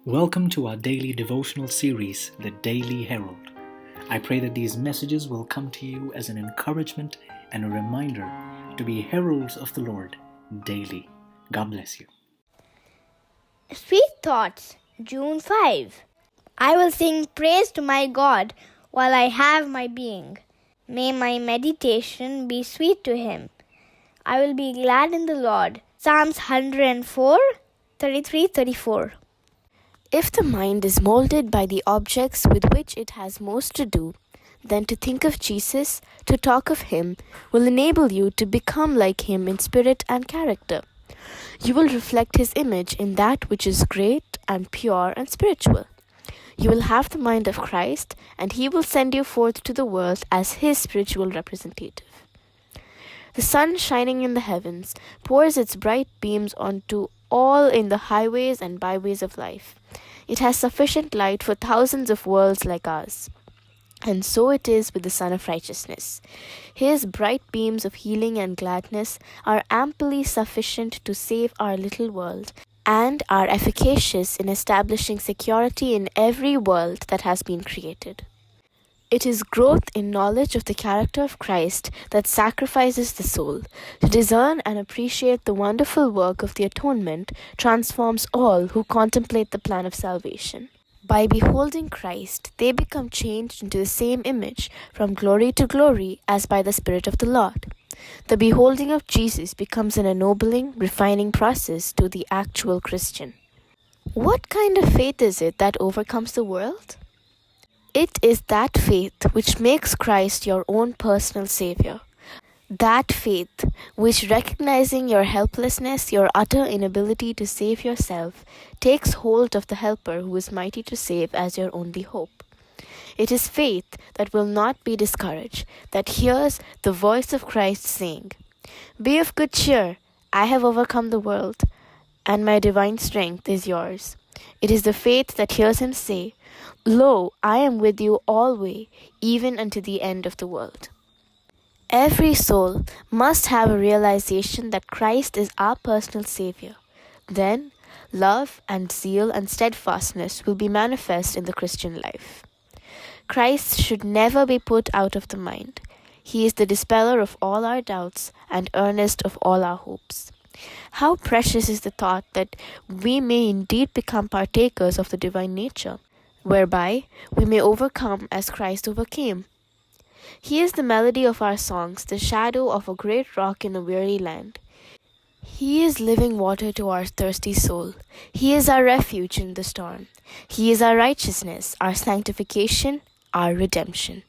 Welcome to our daily devotional series, The Daily Herald. I pray that these messages will come to you as an encouragement and a reminder to be heralds of the Lord daily. God bless you. Sweet Thoughts, June 5. I will sing praise to my God while I have my being. May my meditation be sweet to Him. I will be glad in the Lord. Psalms 104, 33-34. If the mind is molded by the objects with which it has most to do, then to think of Jesus, to talk of Him, will enable you to become like Him in spirit and character. You will reflect His image in that which is great and pure and spiritual. You will have the mind of Christ, and He will send you forth to the world as His spiritual representative. The sun shining in the heavens pours its bright beams onto all in the highways and byways of life. It has sufficient light for thousands of worlds like ours. And so it is with the Son of Righteousness. His bright beams of healing and gladness are amply sufficient to save our little world, and are efficacious in establishing security in every world that has been created. It is growth in knowledge of the character of Christ that sacrifices the soul. To discern and appreciate the wonderful work of the atonement transforms all who contemplate the plan of salvation. By beholding Christ, they become changed into the same image from glory to glory as by the Spirit of the Lord. The beholding of Jesus becomes an ennobling, refining process to the actual Christian. What kind of faith is it that overcomes the world? It is that faith which makes Christ your own personal Savior. That faith which, recognizing your helplessness, your utter inability to save yourself, takes hold of the Helper who is mighty to save as your only hope. It is faith that will not be discouraged, that hears the voice of Christ saying, "Be of good cheer, I have overcome the world, and my divine strength is yours." It is the faith that hears Him say, "Lo, I am with you always, even unto the end of the world." Every soul must have a realization that Christ is our personal Savior. Then, love and zeal and steadfastness will be manifest in the Christian life. Christ should never be put out of the mind. He is the dispeller of all our doubts and earnest of all our hopes. How precious is the thought that we may indeed become partakers of the divine nature, whereby we may overcome as Christ overcame. He is the melody of our songs, the shadow of a great rock in a weary land. He is living water to our thirsty soul. He is our refuge in the storm. He is our righteousness, our sanctification, our redemption.